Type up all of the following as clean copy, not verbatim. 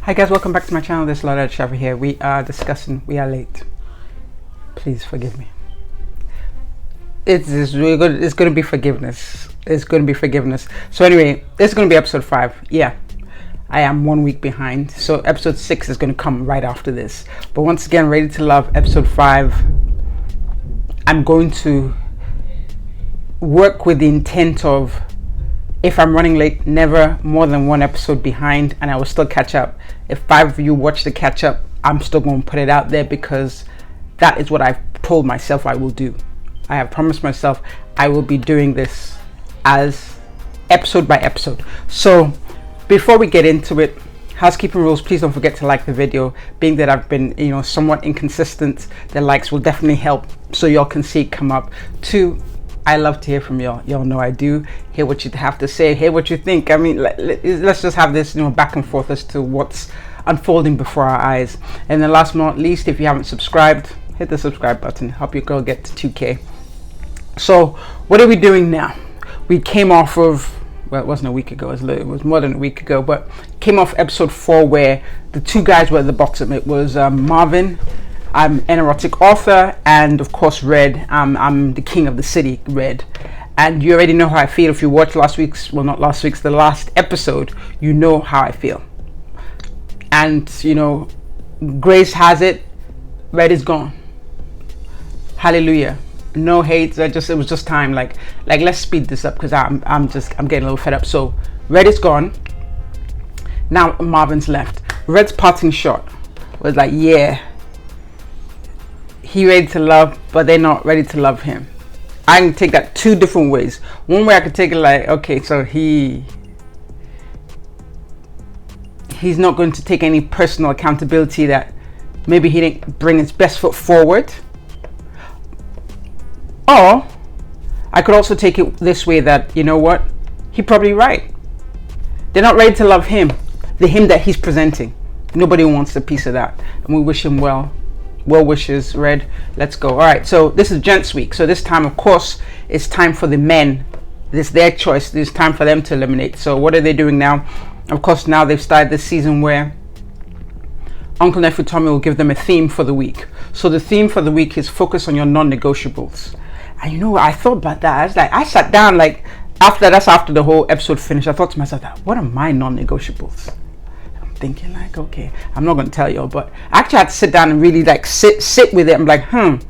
Hi guys, welcome back to my channel. This is LolaAjisafe here. We are late. Please forgive me. It's really good. It's going to be forgiveness. It's going to be forgiveness. So anyway, this is going to be episode 5. Yeah, I am 1 week behind. So episode 6 is going to come right after this. But once again, Ready to Love, episode 5. I'm going to work with the intent of, if I'm running late, never more than 1 episode behind, and I will still catch up. If 5 of you watch the catch up, I'm still going to put it out there because that is what I've told myself I will do. I have promised myself I will be doing this as episode by episode. So before we get into it, housekeeping rules, please don't forget to like the video. Being that I've been somewhat inconsistent, the likes will definitely help so y'all can see it come up. 2, I love to hear from y'all. Y'all know I do. Hear what you have to say. Hear what you think. I mean, let's just have this, back and forth as to what's unfolding before our eyes. And then last but not least, if you haven't subscribed, hit the subscribe button. Help your girl get to 2K. So, what are we doing now? We came off of, well, it wasn't a week ago. It was more than a week ago, but came off episode 4 where the 2 guys were at the bottom. It was Marvin. I'm an erotic author, and of course Red, I'm the king of the city, Red. And you already know how I feel. If you watched the last episode, you know how I feel. And Grace has it, Red is gone. Hallelujah. No hate. It was just time. Like let's speed this up because I'm getting a little fed up. So Red is gone. Now Marvin's left. Red's parting shot was like, yeah, he ready to love, but they're not ready to love him. I can take that 2 different ways. One way I could take it like, okay, so he's not going to take any personal accountability that maybe he didn't bring his best foot forward. Or I could also take it this way, that what, he probably right. They're not ready to love him, the him that he's presenting. Nobody wants a piece of that, and we wish him well wishes. Red, let's go. All right, so this is Gents Week. So this time, of course, it's time for the men. This is their choice. It's time for them to eliminate. So what are they doing now? Of course, now they've started this season where Uncle Nephew Tommy will give them a theme for the week. So the theme for the week is focus on your non-negotiables. And I thought about that. I sat down after the whole episode finished. I thought to myself, what are my non-negotiables? Thinking okay, I'm not going to tell you, but I actually had to sit down and really sit with it. I'm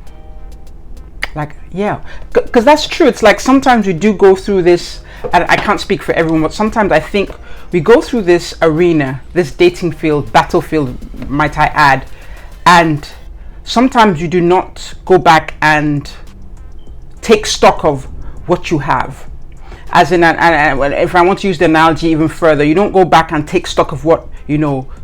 yeah, because that's true. It's like sometimes we do go through this, and I can't speak for everyone, but sometimes I think we go through this arena, this dating field, battlefield, might I add, and sometimes you do not go back and take stock of what you have. As in, and if I want to use the analogy even further, you don't go back and take stock of what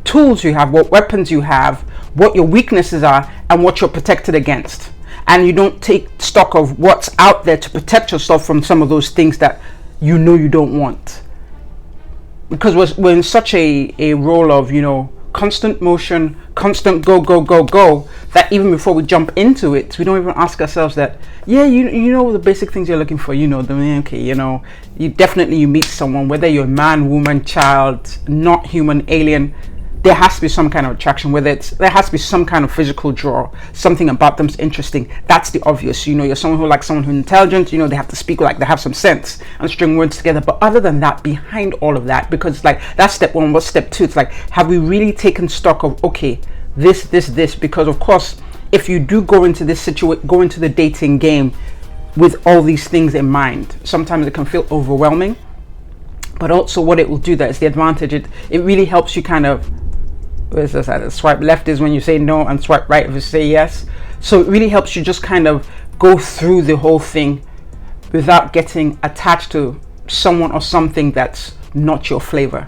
tools you have, what weapons you have, what your weaknesses are, and what you're protected against. And you don't take stock of what's out there to protect yourself from some of those things that you don't want. Because we're in such a role of constant motion, constant go, that even before we jump into it, we don't even ask ourselves that, yeah, the basic things you're looking for, okay, you definitely meet someone, whether you're a man, woman, child, not human, alien, there has to be some kind of attraction, there has to be some kind of physical draw, something about them's interesting. That's the obvious. You're someone who likes someone who's intelligent, they have to speak like they have some sense and string words together. But other than that, behind all of that, because that's step 1, what's step 2? It's have we really taken stock of, okay, this, because of course, if you do go into this go into the dating game with all these things in mind, sometimes it can feel overwhelming. But also what it will do, that is the advantage, it really helps you kind of, where's this at? Swipe left is when you say no, and swipe right if you say yes. So it really helps you just kind of go through the whole thing without getting attached to someone or something that's not your flavor.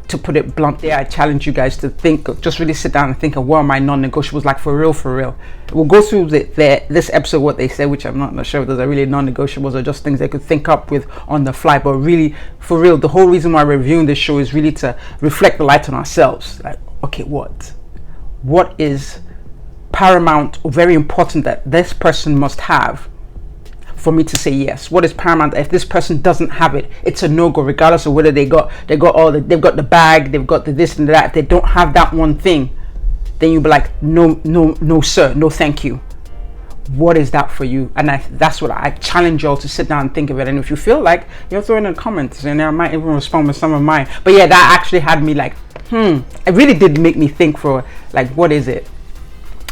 To put it bluntly, I challenge you guys to think, just really sit down and think of what are my non-negotiables, for real. We'll go through this episode, what they say, which I'm not sure if those are really non-negotiables or just things they could think up with on the fly. But really, for real, the whole reason why we're reviewing this show is really to reflect the light on ourselves. Okay, what is paramount or very important that this person must have for me to say yes? What is paramount? If this person doesn't have it, it's a no-go, regardless of whether they've got the bag, they've got the this and that. If they don't have that one thing, then you'll be like, no sir, no thank you. What is that for you? And that's what I challenge y'all to sit down and think of it. And if you feel like, you'll throw in the comments, and I might even respond with some of mine. But yeah, that actually had me like, it really did make me think for like, what is it?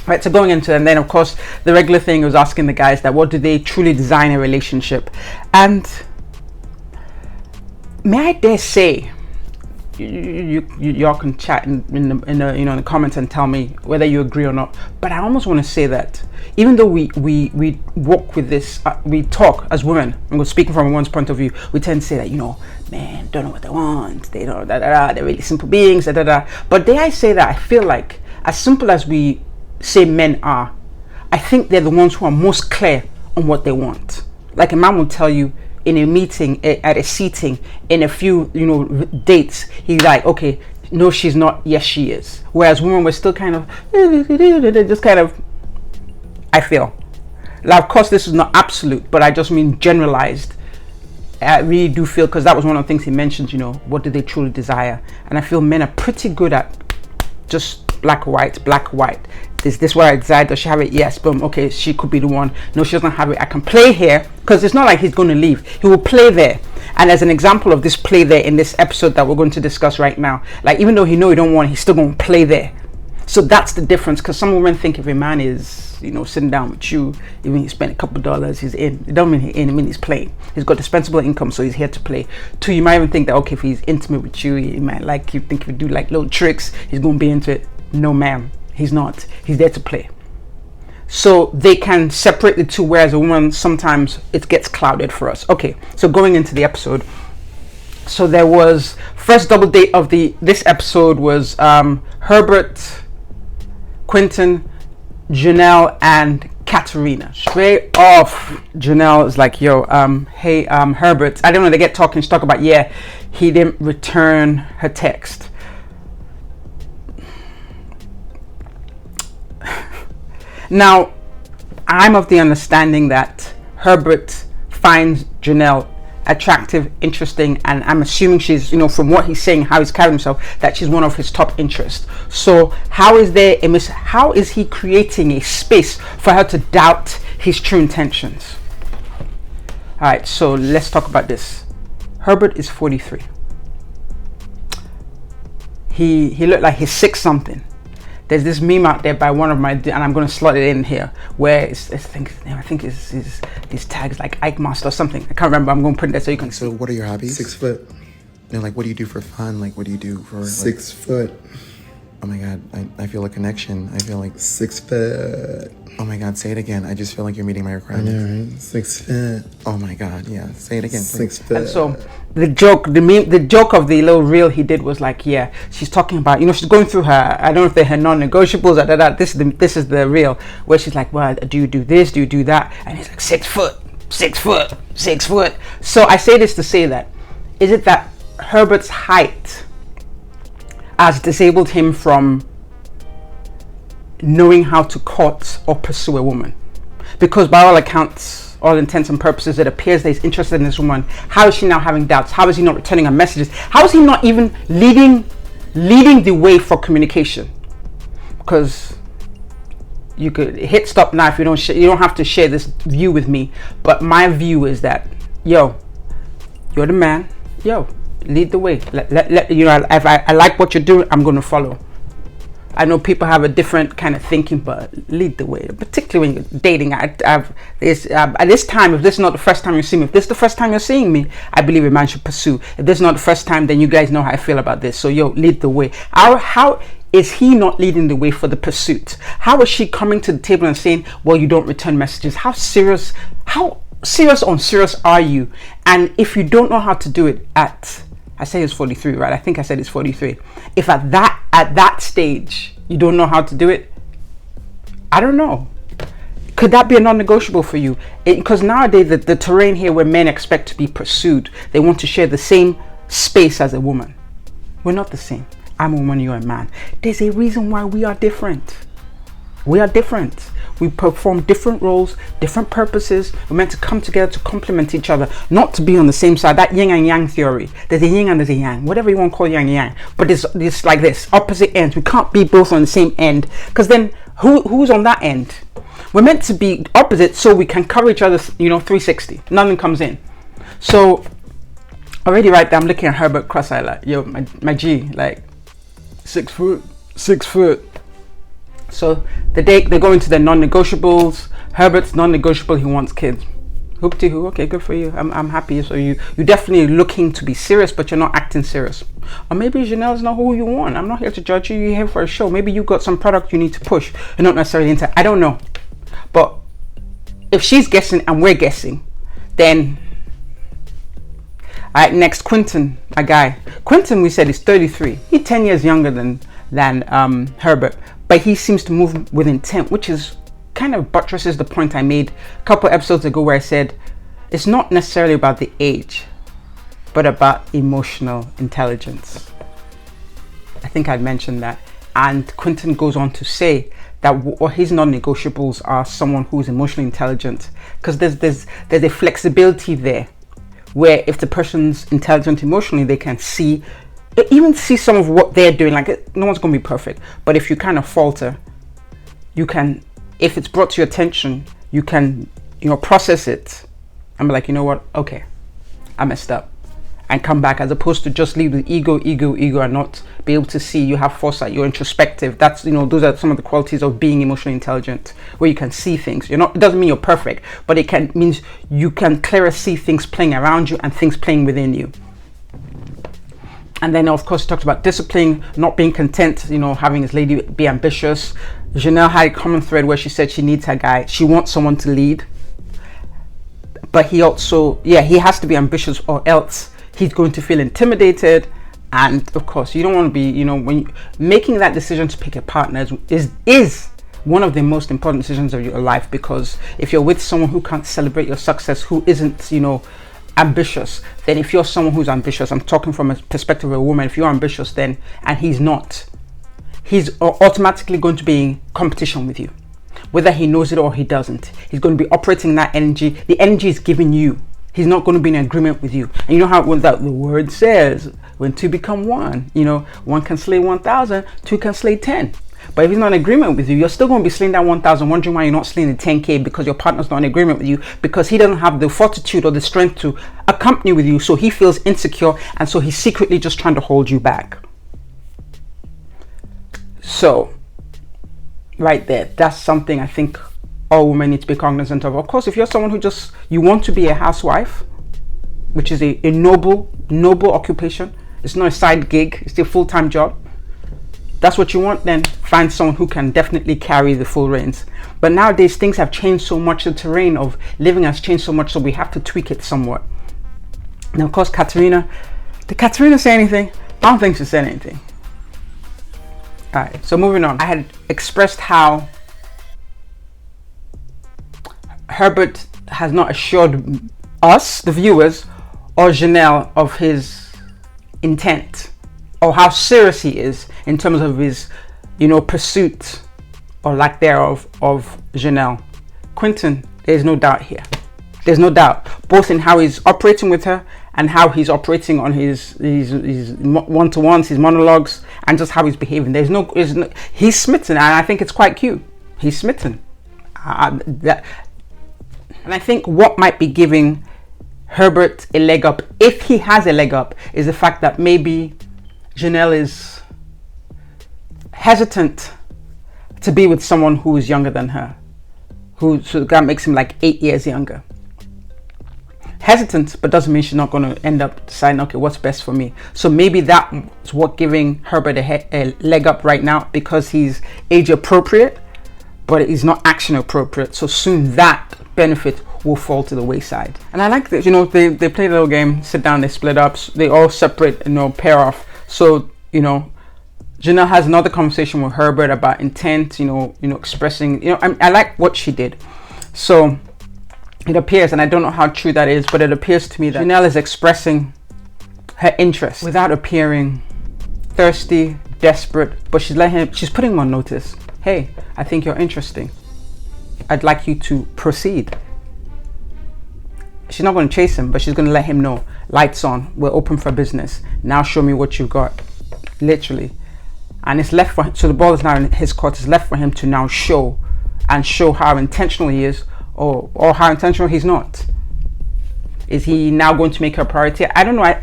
Right, so going into, and then of course the regular thing was asking the guys that what do they truly design a relationship. And may I dare say, y'all can chat in the comments and tell me whether you agree or not, but I almost want to say that even though we walk with this, we talk as women, I'm speaking from a woman's point of view, we tend to say that, men don't know what they want, they don't, they're really simple beings, but dare I say that I feel like, as simple as we say men are, I think they're the ones who are most clear on what they want. Like a man will tell you in a meeting, at a seating, in a few dates, he's like, okay, no she's not, yes she is. Whereas women were still kind of just kind of, I feel. Now of course this is not absolute, but I just mean generalized. I really do feel, because that was one of the things he mentioned, what do they truly desire? And I feel men are pretty good at just black white. Is this what I desire? Does she have it? Yes. Boom. Okay, she could be the one. No, she doesn't have it. I can play here, because it's not like he's going to leave. He will play there. And as an example of this play there in this episode that we're going to discuss right now, like even though he don't want it, he's still going to play there. So that's the difference, because some women think if a man is sitting down with you, even he spent a couple $, he's in. It don't mean he's in, I mean he's playing. He's got dispensable income, so he's here to play. Two, you might even think that, okay, if he's intimate with you, he might like you, think if you do like little tricks, he's going to be into it. No ma'am, he's not. He's there to play. So they can separate the two, whereas a woman, sometimes it gets clouded for us. Okay, so going into the episode, so there was first double date of this episode was Herbert, Quentin, Janelle, and Katerina. Straight off, Janelle is like, yo, hey, Herbert, I don't know, they get talking, she talk about, yeah, he didn't return her text. Now, I'm of the understanding that Herbert finds Janelle attractive, interesting, and I'm assuming she's, from what he's saying, how he's carrying himself, that she's one of his top interests. So how is he creating a space for her to doubt his true intentions? All right, so let's talk about this. Herbert is 43. He looked like he's 6-something. There's this meme out there by one of my, and I'm going to slot it in here, where I think his tag is like Ike Master or something. I can't remember. I'm going to put it there so you can see. So what are your hobbies? 6 foot. No, like what do you do for fun? Like what do you do for 6 foot. Oh my God, I feel a connection. I feel like 6 foot. Oh my God, say it again. I just feel like you're meeting my I requirements. know, right? 6 foot. Oh my God, yeah. Say it again. 6 foot. And so the joke of the little reel he did was like, yeah, she's talking about, she's going through her, I don't know if they're her non-negotiables or that. This is the reel where she's like, well, do you do this? Do you do that? And he's like, 6 foot, 6 foot, 6 foot. So I say this to say that, is it that Herbert's height has disabled him from knowing how to court or pursue a woman? Because by all accounts, all intents and purposes, it appears that he's interested in this woman. How is she now having doubts? How is he not returning her messages? How is he not even leading the way for communication? Because you could hit stop now if you don't have to share this view with me. But my view is that, yo, you're the man. Yo, lead the way. If I like what you're doing, I'm going to follow. I know people have a different kind of thinking, but lead the way, particularly when you're dating. At this time, if this is not the first time you see me, if this is the first time you're seeing me, I believe a man should pursue. If this is not the first time, then you guys know how I feel about this. So, yo, lead the way. How is he not leading the way for the pursuit? How is she coming to the table and saying, well, you don't return messages? How serious are you? And if you don't know how to do it I say it's 43, right? I think I said it's 43. If at that stage you don't know how to do it, I don't know. Could that be a non-negotiable for you? Because nowadays the terrain here where men expect to be pursued, they want to share the same space as a woman. We're not the same. I'm a woman, you're a man. There's a reason why we are different. We are different. We perform different roles, different purposes. We're meant to come together to complement each other, not to be on the same side. That yin and yang theory. There's a yin and there's a yang, whatever you want to call yin and yang. But it's like this, opposite ends. We can't be both on the same end, because then who's on that end? We're meant to be opposite so we can cover each other, 360. Nothing comes in. So already right there, I'm looking at Herbert cross-eyed like, yo, my G, like 6 foot. So the day they're going to the non-negotiables. Herbert's non-negotiable, he wants kids. Hoop-de-hoo, okay, good for you. I'm happy. So you're definitely looking to be serious, but you're not acting serious. Or maybe Janelle's not who you want. I'm not here to judge you. You're here for a show. Maybe you got some product you need to push. You're not necessarily into, I don't know. But if she's guessing and we're guessing, then all right, next, Quentin, my guy. Quentin, we said, is 33. He's 10 years younger than Herbert, but he seems to move with intent, which is kind of buttresses the point I made a couple episodes ago where I said it's not necessarily about the age, but about emotional intelligence. I think I mentioned that. And Quentin goes on to say that what his non-negotiables are someone who's emotionally intelligent, because there's a flexibility there where if the person's intelligent emotionally, they can even see some of what they're doing. Like, no one's going to be perfect, but if you kind of falter, you can, if it's brought to your attention, you can process it and be like, you know what, okay, I messed up, and come back, as opposed to just leave with ego and not be able to see. You have foresight, you're introspective. That's, those are some of the qualities of being emotionally intelligent, where you can see things. It doesn't mean you're perfect, but it means you can clearly see things playing around you and things playing within you. And then, of course, he talked about discipline, not being content, having his lady be ambitious. Janelle had a common thread where she said she needs her guy. She wants someone to lead. But he also, he has to be ambitious, or else he's going to feel intimidated. And of course, you don't want to be, when making that decision to pick a partner is one of the most important decisions of your life, because if you're with someone who can't celebrate your success, who isn't, ambitious, then if you're someone who's ambitious, I'm talking from a perspective of a woman, if you're ambitious then, and he's not, he's automatically going to be in competition with you, whether he knows it or he doesn't. He's going to be operating that energy. The energy is given you. He's not going to be in agreement with you. And you know how the word says, when two become one, one can slay 1,000, two can slay 10. But if he's not in agreement with you, you're still going to be slaying that 1,000, wondering why you're not slaying the 10K, because your partner's not in agreement with you, because he doesn't have the fortitude or the strength to accompany with you. So he feels insecure, and so he's secretly just trying to hold you back. So right there, that's something I think all women need to be cognizant of. Of course, if you're someone who you want to be a housewife, which is a noble occupation, it's not a side gig, it's a full-time job, that's what you want, then find someone who can definitely carry the full reins. But nowadays things have changed so much, the terrain of living has changed so much, so we have to tweak it somewhat. Now, of course, did Katerina say anything? I don't think she said anything. All right, so moving on. I had expressed how Herbert has not assured us, the viewers, or Janelle of his intent, or how serious he is in terms of his, pursuit or lack thereof of Janelle. Quentin, there's no doubt here. There's no doubt, both in how he's operating with her and how he's operating on his one-to-ones, his monologues, and just how he's behaving. He's smitten, and I think it's quite cute. He's smitten. And I think what might be giving Herbert a leg up, if he has a leg up, is the fact that maybe Janelle is hesitant to be with someone who is younger than her, so that makes him like 8 years younger. Hesitant, but doesn't mean she's not going to end up deciding, okay, what's best for me. So maybe that's what giving Herbert a leg up right now, because he's age appropriate, but he's not action appropriate. So soon that benefit will fall to the wayside. And I like this, they play a little game, sit down, they split up, they all separate, pair off. So, Janelle has another conversation with Herbert about intent, expressing, I like what she did. So it appears, and I don't know how true that is, but it appears to me that Janelle is expressing her interest without appearing thirsty, desperate, but she's putting him on notice. Hey, I think you're interesting. I'd like you to proceed. She's not going to chase him, but she's going to let him know, lights on, we're open for business. Now show me what you've got. Literally. And it's left for him, so the ball is now in his court. It's left for him to now show how intentional he is, or how intentional he's not. Is he now going to make her a priority? I don't know.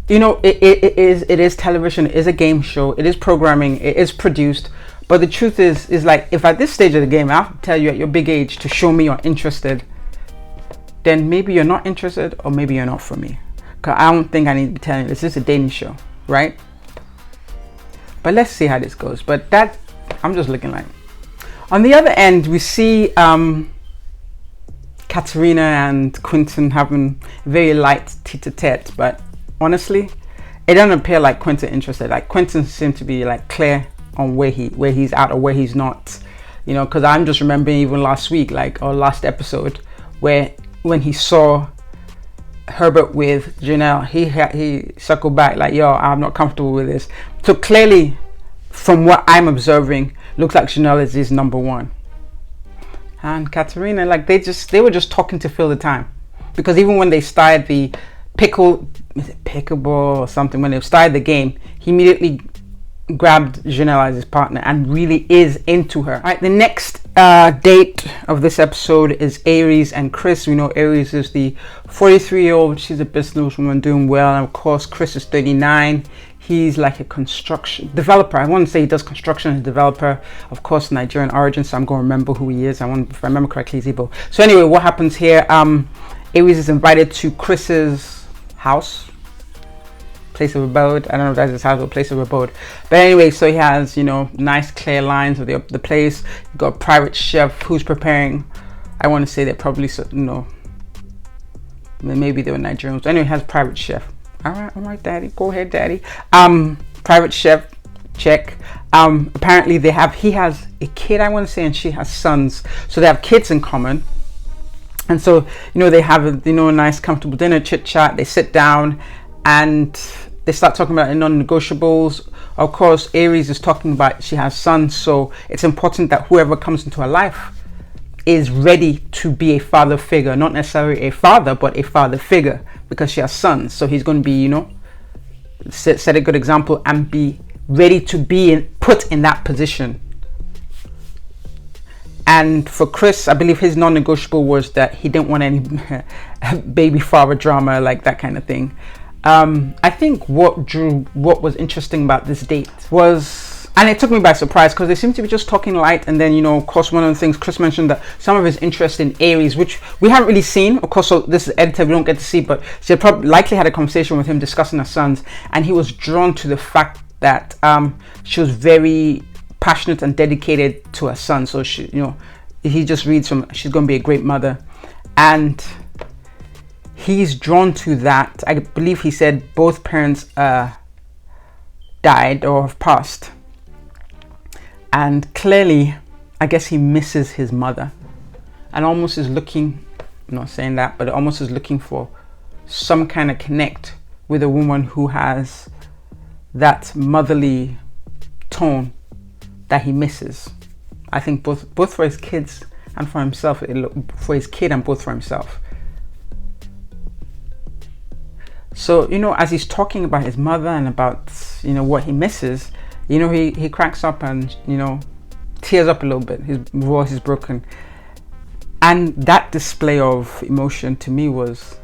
It is television, it is a game show, it is programming, it is produced. But the truth is like, if at this stage of the game I have to tell you at your big age to show me you're interested, then maybe you're not interested, or maybe you're not for me. Because I don't think I need to be telling you, this is a dating show, right? But let's see how this goes. But that, I'm just looking like. On the other end, we see Katerina and Quentin having very light tete-a-tete, but honestly, it doesn't appear like Quentin interested. Like Quentin seemed to be like clear on where he's at or where he's not. You know, because I'm just remembering even last week, like, or last episode, where when he saw Herbert with Janelle, he circled back like, yo, I'm not comfortable with this. So clearly, from what I'm observing, looks like Janelle is his number one. And Katerina, like, they were just talking to fill the time. Because even when they started the pickleball or something, when they started the game, he immediately grabbed Janelle as his partner and really is into her. All right, the next date of this episode is Aries and Chris. We know Aries is the 43-year-old. She's a businesswoman doing well. And of course, Chris is 39. He's like a construction developer. I want to say he does construction as a developer. Of course, Nigerian origin, so I'm going to remember who he is. If I remember correctly, he's Igbo. So anyway, what happens here? Aries is invited to Chris's house, place of abode. I don't know if that's his house or place of abode. But anyway, so he has, nice clear lines of the place. You've got a private chef who's preparing. I want to say they're probably, maybe they were Nigerians. Anyway, he has private chef. All right, daddy, go ahead, daddy. Private chef, check. Apparently he has a kid, I want to say, and she has sons. So they have kids in common. And so, they have a nice comfortable dinner, chit chat. They sit down and they start talking about the non-negotiables. Of course, Aries is talking about she has sons, so it's important that whoever comes into her life is ready to be a father figure, not necessarily a father, but a father figure, because she has sons. So he's going to be, set a good example and be ready to be put in that position. And for Chris, I believe his non-negotiable was that he didn't want any baby father drama, like that kind of thing. I think what was interesting about this date was, and it took me by surprise, because they seem to be just talking light. And then, of course, one of the things Chris mentioned, that some of his interest in Aries, which we haven't really seen, of course, so this is edited, we don't get to see, but she had probably likely had a conversation with him discussing her sons, and he was drawn to the fact that she was very passionate and dedicated to her son. So she, he just reads from, she's going to be a great mother, and he's drawn to that. I believe he said both parents died or have passed, and clearly, I guess he misses his mother, and almost is looking, I'm not saying that, but almost is looking for some kind of connect with a woman who has that motherly tone that he misses. I think both for his kids and for himself, for his kid and both for himself. So, as he's talking about his mother and about, what he misses, he cracks up and, tears up a little bit. His voice is broken. And that display of emotion to me was,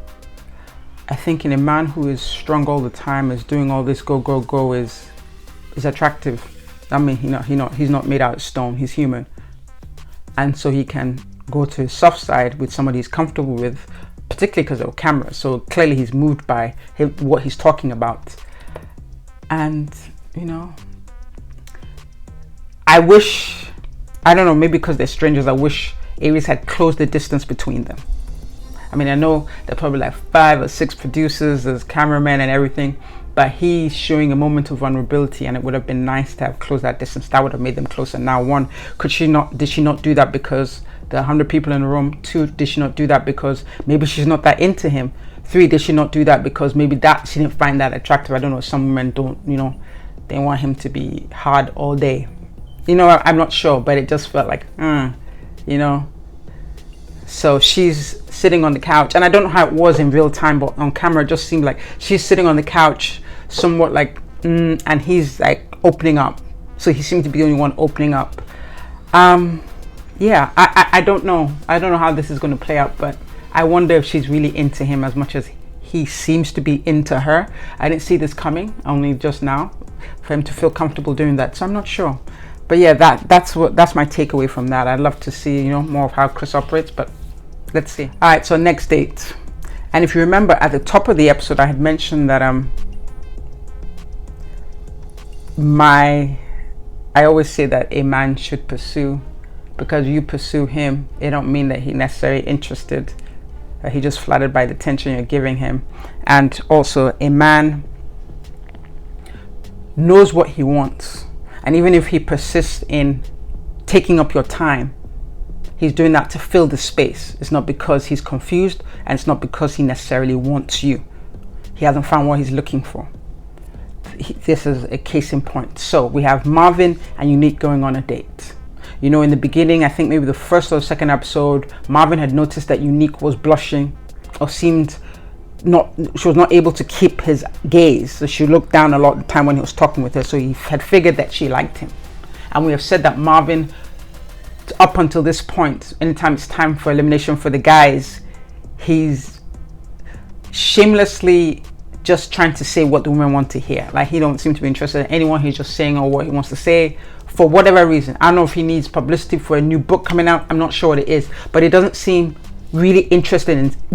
I think, in a man who is strong all the time, is doing all this go, is attractive. I mean, he's not made out of stone, he's human. And so he can go to his soft side with somebody he's comfortable with, particularly because of a camera. So clearly he's moved by what he's talking about. And, I wish, I don't know, maybe because they're strangers, I wish Aries had closed the distance between them. I mean, I know there are probably like 5 or 6 producers, there's cameramen and everything, but he's showing a moment of vulnerability, and it would have been nice to have closed that distance. That would have made them closer. Now, 1, did she not do that because there are 100 people in the room? 2, did she not do that because maybe she's not that into him? 3, did she not do that because maybe that she didn't find that attractive? I don't know, some women don't, they want him to be hard all day. I'm not sure, but it just felt like, you know. So she's sitting on the couch, and I don't know how it was in real time, but on camera it just seemed like she's sitting on the couch somewhat like and he's like opening up, so he seemed to be the only one opening up. Yeah, I don't know how this is going to play out, but I wonder if she's really into him as much as he seems to be into her. I didn't see this coming, only just now, for him to feel comfortable doing that, so I'm not sure. But yeah, that's my takeaway from that. I'd love to see, you know, more of how Chris operates, but let's see. All right, so next date. And if you remember at the top of the episode, I had mentioned that I always say that a man should pursue, because you pursue him, it don't mean that he necessarily interested. He just flattered by the attention you're giving him. And also, a man knows what he wants, and even if he persists in taking up your time, he's doing that to fill the space. It's not because he's confused, and it's not because he necessarily wants you. He hasn't found what he's looking for. This is a case in point. So we have Marvin and Unique going on a date. You know, in the beginning, I think maybe the first or second episode, Marvin had noticed that Unique was blushing, or seemed she was not able to keep his gaze. So she looked down a lot of the time when he was talking with her. So he had figured that she liked him. And we have said that Marvin, up until this point, anytime it's time for elimination for the guys, he's shamelessly just trying to say what the women want to hear. Like, he don't seem to be interested in anyone. He's just saying what he wants to say for whatever reason. I don't know if he needs publicity for a new book coming out. I'm not sure what it is, but it doesn't seem really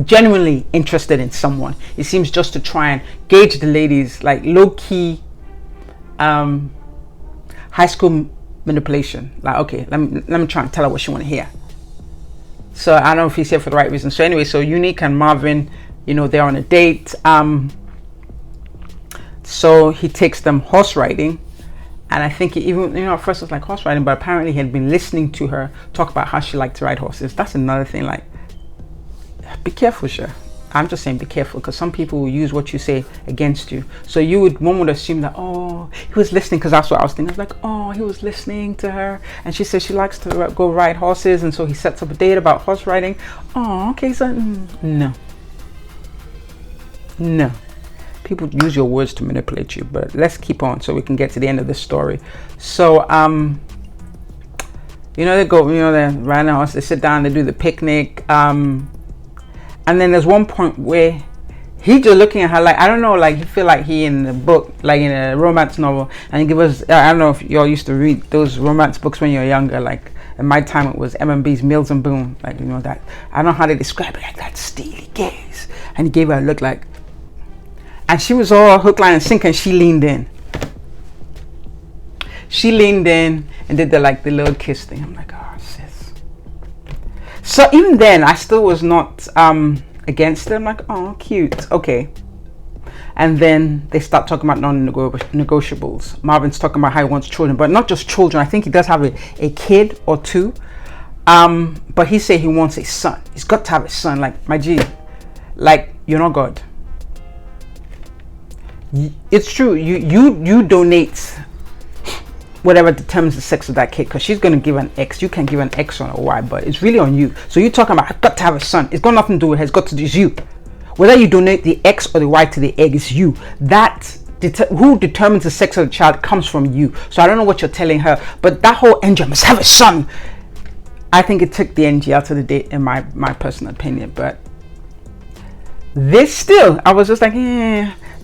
genuinely interested in someone. It seems just to try and gauge the ladies, like low-key high school manipulation. Like, okay, let me try and tell her what she want to hear. So I don't know if he's here for the right reason. So anyway, so Unique and Marvin, you know, they're on a date. So he takes them horse riding, and I think he even, you know, at first it was like horse riding, but apparently he had been listening to her talk about how she liked to ride horses. That's another thing. Like, be careful, sure. I'm just saying be careful, because some people will use what you say against you. So one would assume that, oh, he was listening, because that's what I was thinking. I was like, oh, he was listening to her, and she says she likes to go ride horses, and so he sets up a date about horse riding. Oh, okay, so no. People use your words to manipulate you, but let's keep on so we can get to the end of this story. So you know, they go, you know, they're riding a horse, they sit down, they do the picnic, and then there's one point where he just looking at her like, I don't know, like he feel like he in a book, like in a romance novel, and he give us, I don't know if y'all used to read those romance books when you were younger. Like in my time it was M&B's Mills and Boone, like, you know, that, I don't know how they describe it, like that steely gaze, and he gave her a look like, and she was all hook, line, and sinker, and she leaned in. She leaned in and did the little kiss thing. I'm like, oh, sis. So even then, I still was not against it. I'm like, oh, cute. Okay. And then they start talking about non-negotiables. Marvin's talking about how he wants children, but not just children. I think he does have a kid or two. But he said he wants a son. He's got to have a son. Like, my G, like, you're not God. It's true, you donate whatever determines the sex of that kid, because she's going to give an X. You can give an X on a Y, but it's really on you. So you're talking about, I've got to have a son. It's got nothing to do with her. It's got to do with you. Whether you donate the X or the Y to the egg, is you. Who determines the sex of the child comes from you. So I don't know what you're telling her, but that whole energy, I must have a son, I think it took the energy out of the date, in my personal opinion. But this still, I was just like,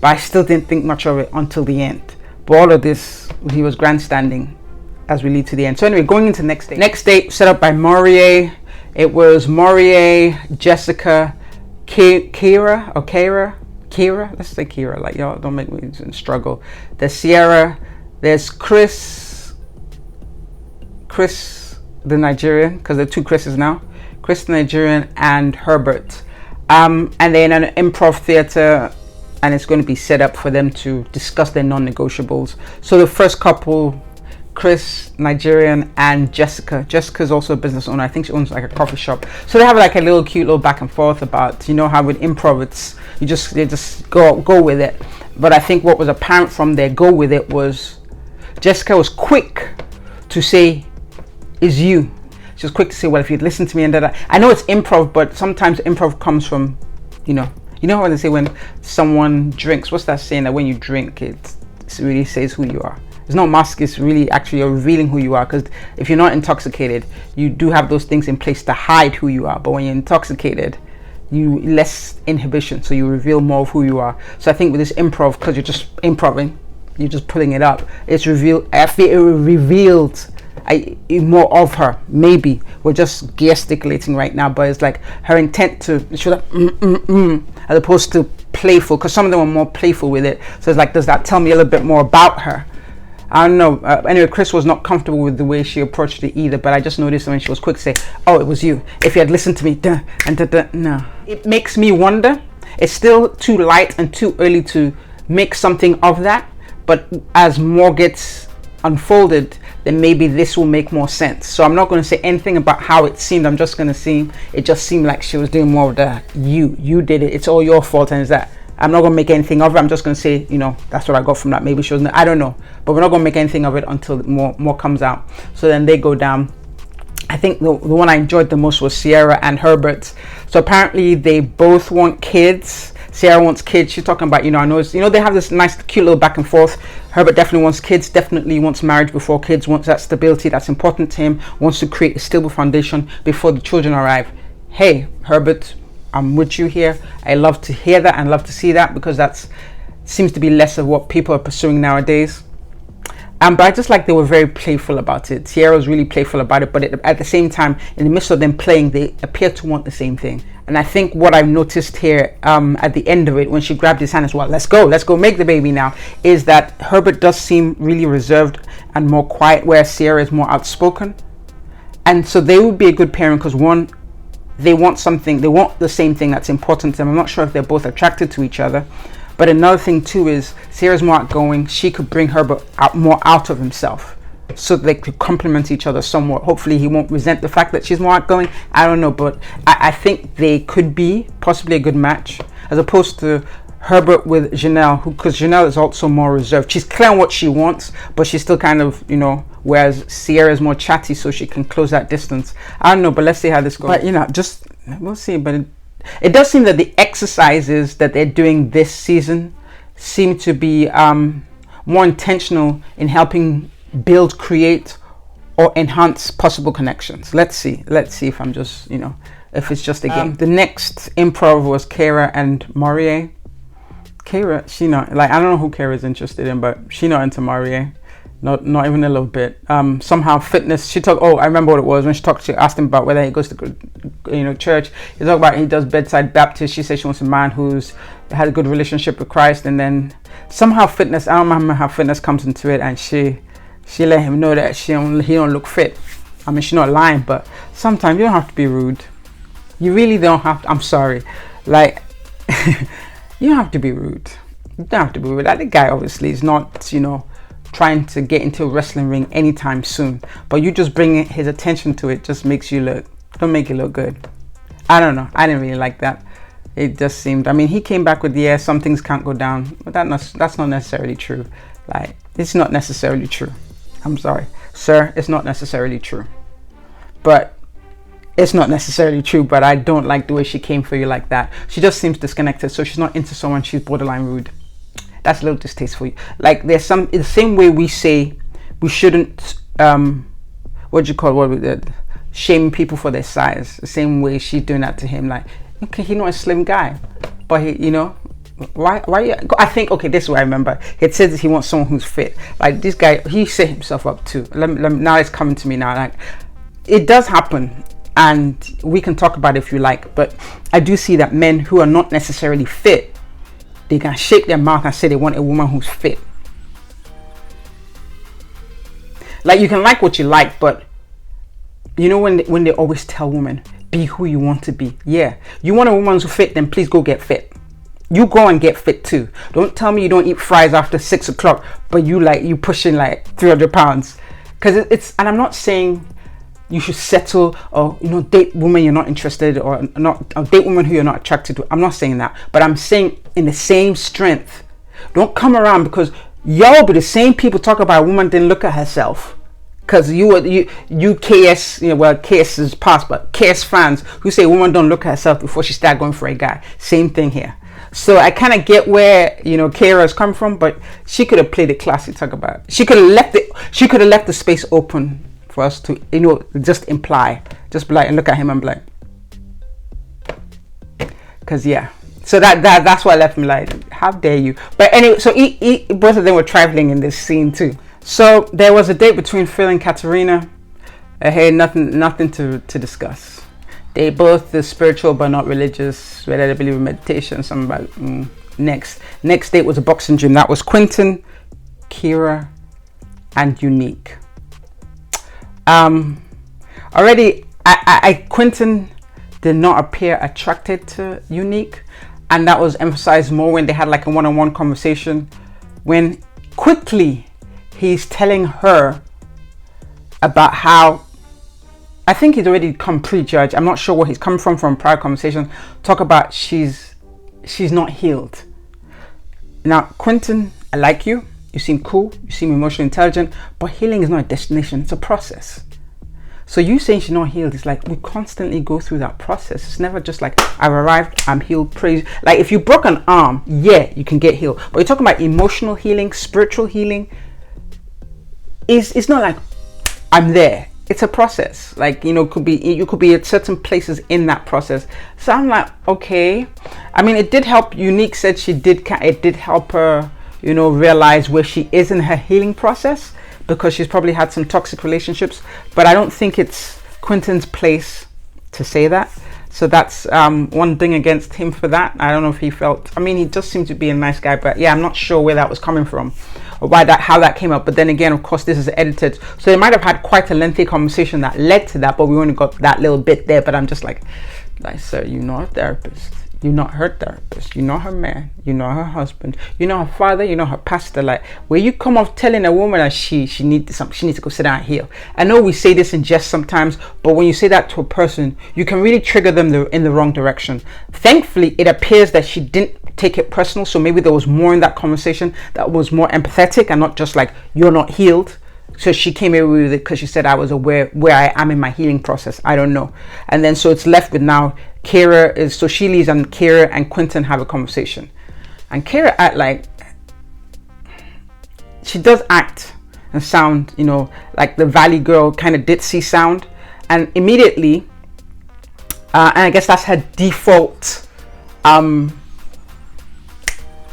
but I still didn't think much of it until the end. But all of this, he was grandstanding as we lead to the end. So anyway, going into next date. Next date set up by Morier. It was Morier, Jessica, Kira. Let's say Kira. Like, y'all don't make me struggle. There's Sierra. There's Chris the Nigerian, because there are two Chris's now. Chris the Nigerian and Herbert. And they're in an improv theater, and it's going to be set up for them to discuss their non-negotiables. So the first couple, Chris, Nigerian, and Jessica. Jessica's also a business owner. I think she owns like a coffee shop. So they have like a little cute little back and forth about, you know, how with improv it's they just go with it. But I think what was apparent from their go with it was Jessica was quick to say, "Is you." She's She was quick to say, well, if you'd listen to me and that. I know it's improv, but sometimes improv comes from, you know how they say when someone drinks, what's that saying, that when you drink, it really says who you are. It's not mask, it's really actually you're revealing who you are, because if you're not intoxicated, you do have those things in place to hide who you are, but when you're intoxicated, you less inhibition, so you reveal more of who you are. So I think with this improv, because you're just improving, you're just putting it up, it's revealed. I feel it revealed more of her. Maybe we're just gesticulating right now, but it's like her intent to show that as opposed to playful, because some of them are more playful with it. So it's like, does that tell me a little bit more about her? I don't know. Anyway, Chris was not comfortable with the way she approached it either, but I just noticed when she was quick to say, oh, it was you. If you had listened to me, no. It makes me wonder. It's still too light and too early to make something of that, but as more gets unfolded, then maybe this will make more sense. So I'm not going to say anything about how it seemed. I'm just going to say it just seemed like she was doing more of the you did it, it's all your fault, and is that I'm not going to make anything of it. I'm just going to say, that's what I got from that. Maybe she wasn't, I don't know, but we're not going to make anything of it until more comes out. So then they go down. I think the one I enjoyed the most was Sierra and Herbert. So apparently they both want kids. Sierra wants kids. She's talking about, I know, they have this nice, cute little back and forth. Herbert definitely wants kids, definitely wants marriage before kids, wants that stability that's important to him, wants to create a stable foundation before the children arrive. Hey, Herbert, I'm with you here. I love to hear that and love to see that, because that seems to be less of what people are pursuing nowadays. But I just like they were very playful about it. Sierra was really playful about it, but at the same time, in the midst of them playing, they appear to want the same thing. And I think what I've noticed here at the end of it, when she grabbed his hand as well, let's go make the baby now, is that Herbert does seem really reserved and more quiet, whereas Sierra is more outspoken. And so they would be a good pairing, because one, they want the same thing that's important to them. I'm not sure if they're both attracted to each other. But another thing too is Sierra's more outgoing. She could bring Herbert more out of himself, so they could complement each other somewhat. Hopefully he won't resent the fact that she's more outgoing. I don't know, but I think they could be possibly a good match, as opposed to Herbert with Janelle, because Janelle is also more reserved. She's clear on what she wants, but she's still kind of, whereas Sierra is more chatty, so she can close that distance. I don't know, but let's see how this goes. But we'll see. But it does seem that the exercises that they're doing this season seem to be more intentional in helping build, create, or enhance possible connections. Let's see if I'm just, if it's just a game. The next improv was Kara and Marie. Kara, she not, I don't know who Kara is interested in, but she not into Marie. Not even a little bit. Somehow fitness. She talked. Oh, I remember what it was when she asked him about whether he goes to, church. He talked about he does bedside Baptist. She said she wants a man who's had a good relationship with Christ, and then somehow fitness. I don't remember how fitness comes into it, and she let him know that he don't look fit. I mean, she's not lying, but sometimes you don't have to be rude. You really don't have to. I'm sorry, you don't have to be rude. You don't have to be rude. That guy obviously is not, trying to get into a wrestling ring anytime soon, but you just bringing his attention to it just makes you don't make it look good. I don't know, I didn't really like that. It just seemed, he came back with, some things can't go down, but that's not necessarily true. It's not necessarily true. I'm sorry, sir, it's not necessarily true. But it's not necessarily true, but I don't like the way she came for you like that. She just seems disconnected, so she's not into someone, she's borderline rude. That's a little distasteful. There's the same way we say we shouldn't shame people for their size. The same way she's doing that to him. Okay, he's not a slim guy, but why I think, okay, this is what I remember. He said that he wants someone who's fit. This guy, he set himself up too. Now it's coming to me now. It does happen, and we can talk about it if you like, but I do see that men who are not necessarily fit, they can shake their mouth and say they want a woman who's fit. You can like what you like, but when they always tell women, be who you want to be. Yeah, you want a woman who's fit, then please go get fit. You go and get fit too. Don't tell me you don't eat fries after 6 o'clock, but you pushing 300 pounds. Because and I'm not saying you should settle or date women you're not interested or date women who you're not attracted to. I'm not saying that, but I'm saying in the same strength, don't come around, because y'all be the same people talk about a woman didn't look at herself. Because you KS, well, KS is past, but KS fans who say woman don't look at herself before she start going for a guy. Same thing here. So I kind of get where Kara has come from, but she could have played it classy. Talk about it. She could have left it. She could have left the space open for us to just imply, just be like, and look at him and be like, because yeah. So that's why I left me like, how dare you? But anyway, so both of them were traveling in this scene too. So there was a date between Phil and Katerina. Hey, nothing to discuss. They both the spiritual but not religious, whether they believe in meditation, something about next date was a boxing gym. That was Quentin, Kira, and Unique. Already Quentin did not appear attracted to Unique, and that was emphasized more when they had like a one-on-one conversation, when quickly he's telling her about how, I think he's already come prejudged. I'm not sure where he's come from prior conversation. Talk about she's not healed. Now, Quentin, I like you. You seem cool. You seem emotionally intelligent. But healing is not a destination. It's a process. So you saying she's not healed, it's like we constantly go through that process. It's never just like, I've arrived, I'm healed, praise. Like if you broke an arm, yeah, you can get healed. But you're talking about emotional healing, spiritual healing. It's not like I'm there. It's a process. Like, you could be at certain places in that process. So I'm like, okay. I mean, it did help. Unique said it did help her, realize where she is in her healing process, because she's probably had some toxic relationships. But I don't think it's Quentin's place to say that. So that's one thing against him for that. I don't know if he felt, I mean, he just seemed to be a nice guy, but yeah, I'm not sure where that was coming from or how that came up. But then again, of course, this is edited, so they might have had quite a lengthy conversation that led to that, but we only got that little bit there. But I'm just like, sir, you're not a therapist. You're not her therapist. You're not her man. You're not her husband. You're not her father. You're not her pastor. Like, where you come off telling a woman that she needs something, she needs to go sit down and heal. I know we say this in jest sometimes, but when you say that to a person, you can really trigger them in the wrong direction. Thankfully, it appears that she didn't take it personal, so maybe there was more in that conversation that was more empathetic and not just like, you're not healed. So she came away with it because she said, I was aware where I am in my healing process. I don't know. And then so it's left with now so she leaves and Kira and Quentin have a conversation. And Kira she does act and sound, like the Valley girl kind of ditzy sound. And immediately, and I guess that's her default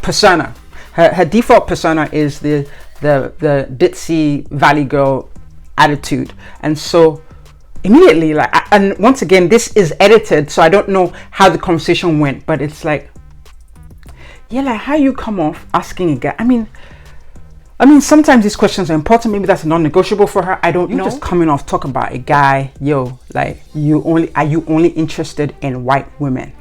persona. Her default persona is the ditzy Valley girl attitude. And so immediately, and once again, this is edited, so I don't know how the conversation went, but it's like, yeah, like how you come off asking a guy. I mean sometimes these questions are important. Maybe that's a non-negotiable for her. I don't know. Just coming off talk about a guy, like are you only interested in white women?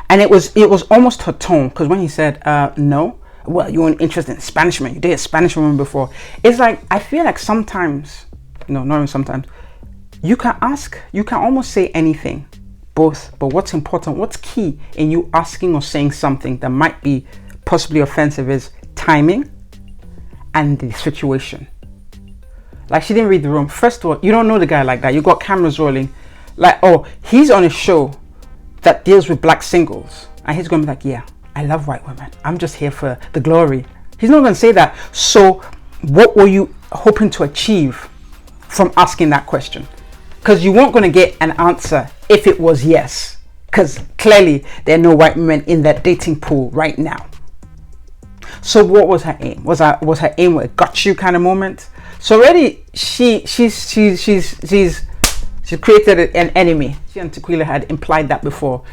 And it was almost her tone, because when he said no, well, you weren't interested in Spanish women, you dated Spanish women before. It's like, I feel like sometimes, not even sometimes, you can almost say anything, both, but what's important, what's key in you asking or saying something that might be possibly offensive is timing and the situation. Like, she didn't read the room. First of all, you don't know the guy like that. You got cameras rolling. Like, oh, he's on a show that deals with black singles, and he's going to be like, yeah, I love white women. I'm just here for the glory. He's not going to say that. So what were you hoping to achieve from asking that question? Because you weren't going to get an answer if it was yes, because clearly there are no white women in that dating pool right now. So what was her aim? Was her aim a got you kind of moment? So already she's created an enemy. She and Tequila had implied that before.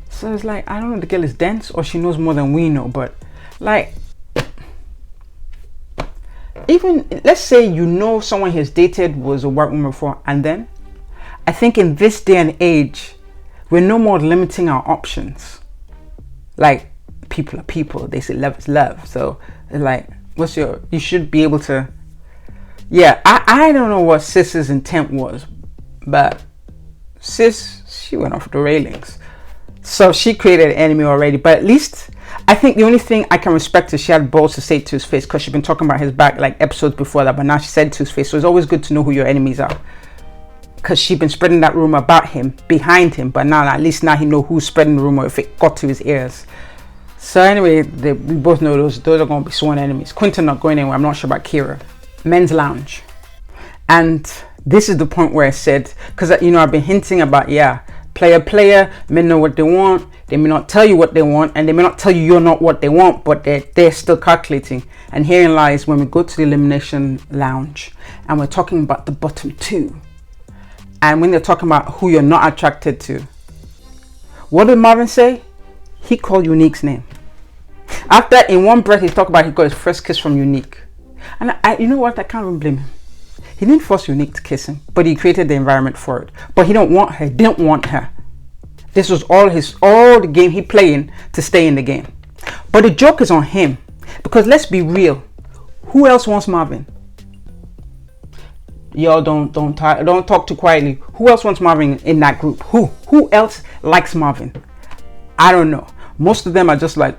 So it's like, I don't know, the girl is dense or she knows more than we know, but like, even let's say someone he has dated was a white woman before, and then I think in this day and age, we're no more limiting our options. Like, people are people. They say love is love. So like, you should be able to, yeah, I don't know what Sis's intent was, but Sis, she went off the railings. So she created an enemy already, but at least I think the only thing I can respect is she had balls to say it to his face, because she's been talking about his back like episodes before that, but now she said it to his face. So it's always good to know who your enemies are, because she's been spreading that rumor about him behind him, but now at least now he know who's spreading the rumor if it got to his ears. So anyway, we both know those are going to be sworn enemies. Quinton not going anywhere. I'm not sure about Kira. Men's lounge. And this is the point where I said, because I've been hinting about, player, men know what they want. They may not tell you what they want, and they may not tell you you're not what they want, but they're still calculating. And herein lies when we go to the elimination lounge and we're talking about the bottom two. And when they're talking about who you're not attracted to, what did Marvin say? He called Unique's name. After, in one breath, he talked about he got his first kiss from Unique. And you know what? I can't even blame him. He didn't force Unique to kiss him, but he created the environment for it. But he didn't want her. This was all the game he playing to stay in the game. But the joke is on him, because let's be real. Who else wants Marvin? Y'all don't talk too quietly. Who else wants Marvin in that group? Who else likes Marvin? I don't know. Most of them are just like,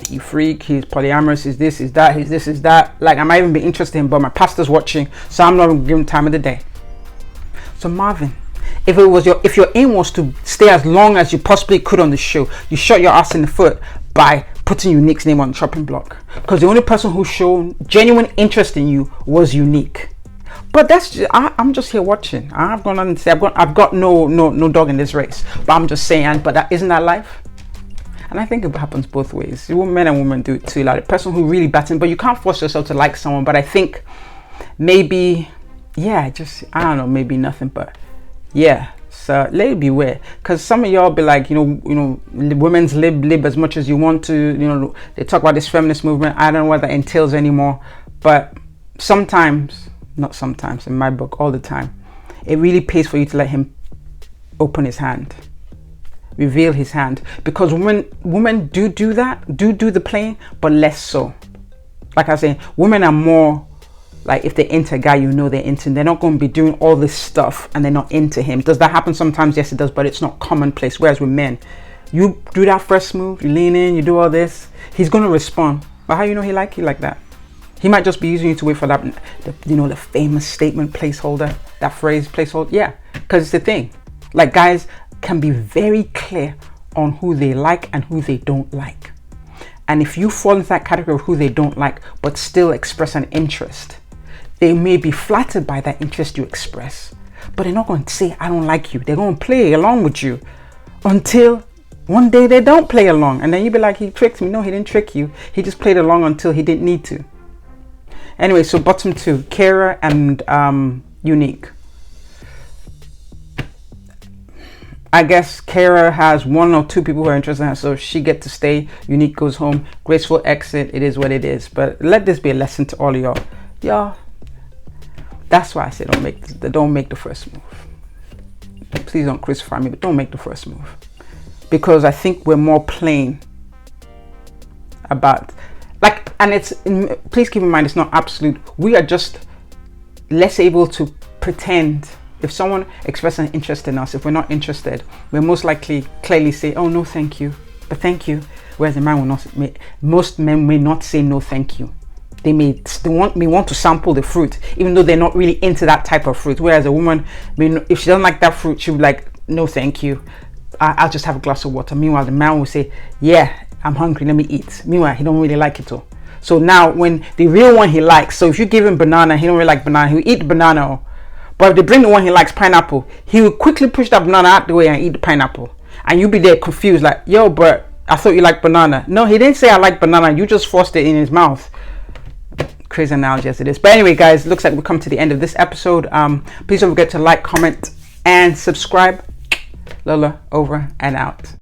he freak, he's polyamorous, he's this, he's that, he's this, he's that. Like, I might even be interested in him, but my pastor's watching, so I'm not going to give him time of the day. So Marvin, if your aim was to stay as long as you possibly could on the show, you shot your ass in the foot by putting Unique's name on the chopping block, because the only person who showed genuine interest in you was Unique. But I'm just here watching. I've got nothing to say. I've got no dog in this race. But I'm just saying. But isn't that life? And I think it happens both ways. Men and women do it too. Like the person who really battles, but you can't force yourself to like someone. But I think maybe, I don't know, maybe nothing. But yeah. So let it beware, because some of y'all be like, women's lib as much as you want to. They talk about this feminist movement. I don't know what that entails anymore. But sometimes. Not sometimes, in my book, all the time, it really pays for you to let him open his hand, reveal his hand, because women do that, do the playing, but less so. Like I say, women are more like, if they're into a guy, they're into him. They're not going to be doing all this stuff and they're not into him. Does that happen sometimes? Yes, it does, but it's not commonplace. Whereas with men, you do that first move, you lean in, you do all this, he's going to respond. But how you know he like you like that? He might just be using you to wait for that, the famous statement placeholder, that phrase placeholder. Yeah, because it's the thing. Like, guys can be very clear on who they like and who they don't like. And if you fall into that category of who they don't like, but still express an interest, they may be flattered by that interest you express, but they're not going to say, I don't like you. They're going to play along with you until one day they don't play along. And then you be like, he tricked me. No, he didn't trick you. He just played along until he didn't need to. Anyway, so bottom two, Kara and Unique. I guess Kara has one or two people who are interested in her, so she gets to stay. Unique goes home. Graceful exit. It is what it is. But let this be a lesson to all of y'all. Y'all, that's why I say don't make the first move. Please don't crucify me, but don't make the first move. Because I think we're more plain about... please keep in mind, it's not absolute. We are just less able to pretend. If someone expresses an interest in us, if we're not interested, we're most likely clearly say, oh, no, thank you, but thank you. Whereas a man will not, most men may not say no, thank you. They may want to sample the fruit, even though they're not really into that type of fruit. Whereas a woman, if she doesn't like that fruit, she'll be like, no, thank you. I'll just have a glass of water. Meanwhile, the man will say, yeah, I'm hungry, let me eat. Meanwhile, he don't really like it all. So now when the real one he likes, so if you give him banana, he don't really like banana, he'll eat the banana. But if they bring the one he likes, pineapple, he will quickly push that banana out the way and eat the pineapple. And you'll be there confused, like, yo, but I thought you liked banana. No, he didn't say I like banana, you just forced it in his mouth. Crazy analogy as it is. But anyway, guys, looks like we've come to the end of this episode. Please don't forget to like, comment, and subscribe. Lola, over and out.